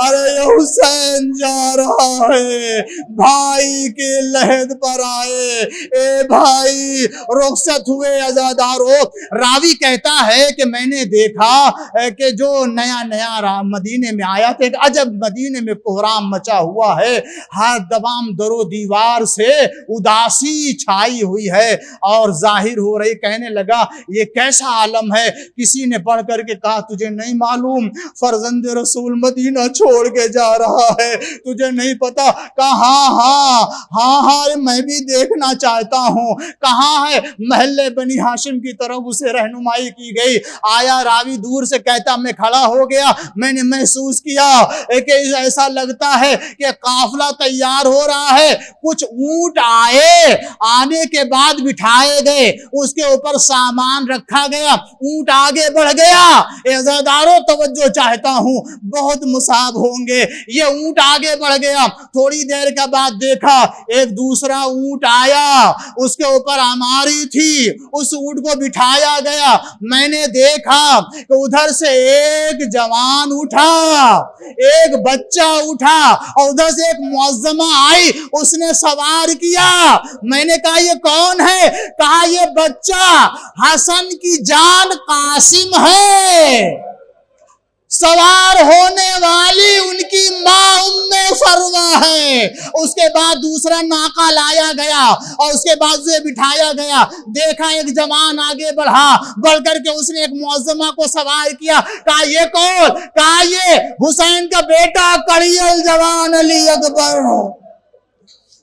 अरे ये हुसैन जा रहा है। भाई के लहद पर आए। ए भाई, रुखसत हुए अज़ादारों। रावी कहता है कि मैंने देखा कि जो नया नया मदीने में आया था, अजब मदीने में कोहराम मचा हुआ है। हर दवाम दरो दीवार से उदासी छाई हुई है और जाहिर हो रही। कहने लगा ये कैसा आलम है। किसी ने पढ़ करके कहा तुझे नहीं मालूम, फर्जंद रसूल मदीना छोड़ के जा रहा है, तुझे नहीं पता? कहा हाँ हाँ हाँ हाँ, मैं भी देखना चाहता हूँ। कहाँ है? महल्ले बनी हाशिम की तरफ उसे रहनुमाई की गई। आया रावी, दूर से कहता मैं खड़ा हो गया, मैंने महसूस किया कि ऐसा लगता है कि काफिला तैयार हो रहा है। कुछ ऊंट आए, आने के बाद बिठाए गए, उसके ऊपर सामान रखा गया, ऊंट आगे बढ़ गया। इज़्ज़तदारों तवज्जो चाहता हूं, बहुत मुसाब होंगे। ये ऊंट आगे बढ़ गया। थोड़ी देर के बाद देखा एक दूसरा ऊंट आया, उसके ऊपर हमारी थी, उस ऊंट को बिठाया गया। मैंने देखा कि उधर से एक जवान उठा, एक बच्चा उठा और उधर से एक मुअज्जमा आई, उसने सवार किया। मैंने कहा ये कौन है? कहा ये बच्चा हसन की जान कासिम है। सवार होने वाली उनकी माँ उम्मे फरवा है। उसके बाद दूसरा नाका लाया गया और उसके बाद उसे बिठाया गया। देखा एक जवान आगे बढ़ा, बढ़ करके उसने एक मुअज्जमा को सवार किया। कहा ये कौन? कहा ये हुसैन का बेटा कड़ियल जवान अली अकबर।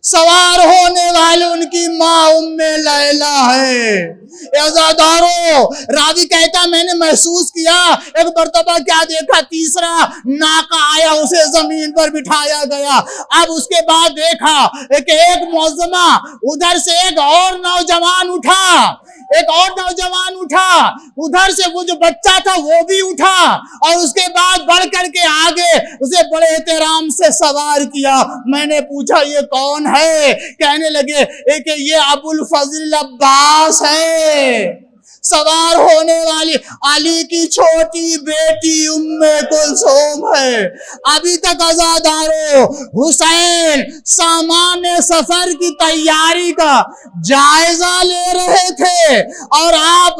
सवार होने वाले उनकी माँ उम्मे लैला है। इज़्ज़तदारों, रावी कहता मैंने महसूस किया। एक मरतबा क्या देखा, तीसरा नाका आया, उसे जमीन पर बिठाया गया। अब उसके बाद देखा कि एक मुअज्जमा, उधर से एक और नौजवान उठा, एक और नौजवान उठा, उधर से वो जो बच्चा था वो भी उठा और उसके बाद बढ़ करके आगे उसे बड़े एहतराम से सवार किया। मैंने पूछा ये कौन है? कहने लगे कि ये अबुल फजल अब्बास है। सवार होने वाली अली की छोटी बेटी उम्मे कुलसूम है। अभी तक अज़ादारों, हुसैन सामान्य सफर की तैयारी का जायजा ले रहे थे और आप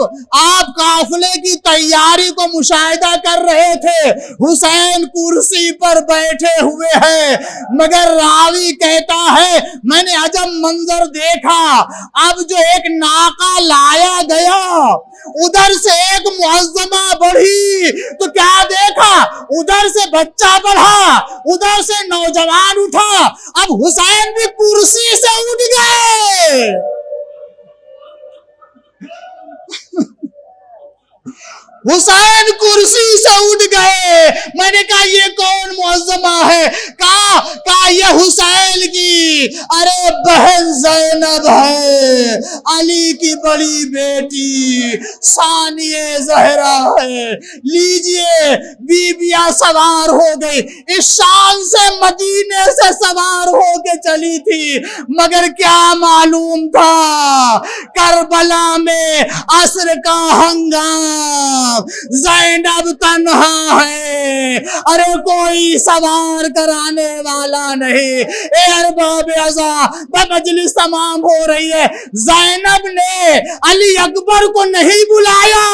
काफिले की तैयारी को मुशाहिदा कर रहे थे। हुसैन कुर्सी पर बैठे हुए हैं, मगर रावी कहता है मैंने अजब मंजर देखा। अब जो एक नाका लाया गया, उधर से एक मुअज्जमा बढ़ी तो क्या देखा, उधर से बच्चा बढ़ा, उधर से नौजवान उठा। अब हुसैन भी कुर्सी से उठ गए। हुसैन कुर्सी से उठ गए। मैंने कहा ये कौन मुअज्जमा है? कहा ये हुसैन की अरे बहन ज़ैनब है, अली की बड़ी बेटी सानिए ज़हरा है। लीजिए, बीबियां सवार हो गई। इस शान से मदीने से सवार होके चली थी, मगर क्या मालूम था करबला में असर का हंगाम, ज़ैनब तन्हा है, अरे कोई सवार कराने वाला नहीं। ए अरबाब अज़ा, मजलिस तमाम हो रही है। ज़ैनब ने अली अकबर को नहीं बुलाया,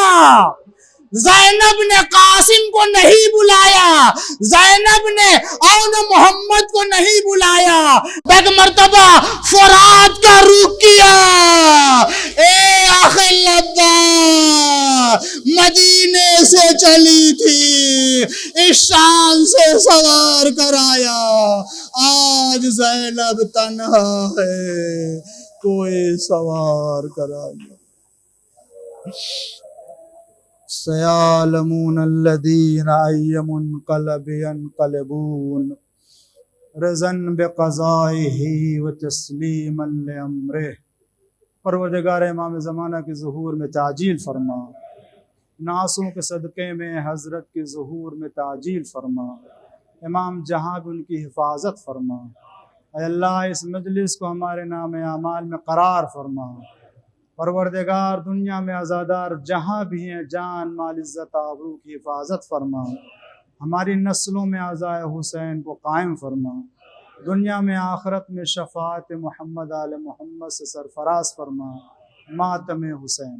ज़ैनब ने कासिम को नहीं बुलाया, ज़ैनब ने औन मोहम्मद को नहीं बुलाया। एक मर्तबा फुरात का रुख किया। ए आखिल मदीने से चली थी, इस शान से सवार कराया। आज ज़ैनब तन्हा है, कोई सवार कराया। सयालमून अल्लदीन अय्यमुनक़लबि यनक़लिबून रज़न बिक़ज़ाइही व तस्लीमन लिअम्रिह। परवरदिगार इमाम ज़माना के ज़ुहूर में ताजील फरमा, नासों के सदक़े में हज़रत के ज़ुहूर में ताजील फरमा। इमाम जहाँ भी उनकी हिफाजत फरमा, ऐ अल्लाह इस मजलिस को हमारे नाम आमाल में करार फरमा। परवरदिगार दुनिया में आज़ादार जहाँ भी हैं जान माल इज़्ज़त आबरू की हिफाजत फरमा। हमारी नस्लों में आज़ाए हुसैन को कायम फरमा। दुनिया में आखिरत में शफ़ाअत मोहम्मद आले मोहम्मद से सरफराज फरमा। मातम हुसैन।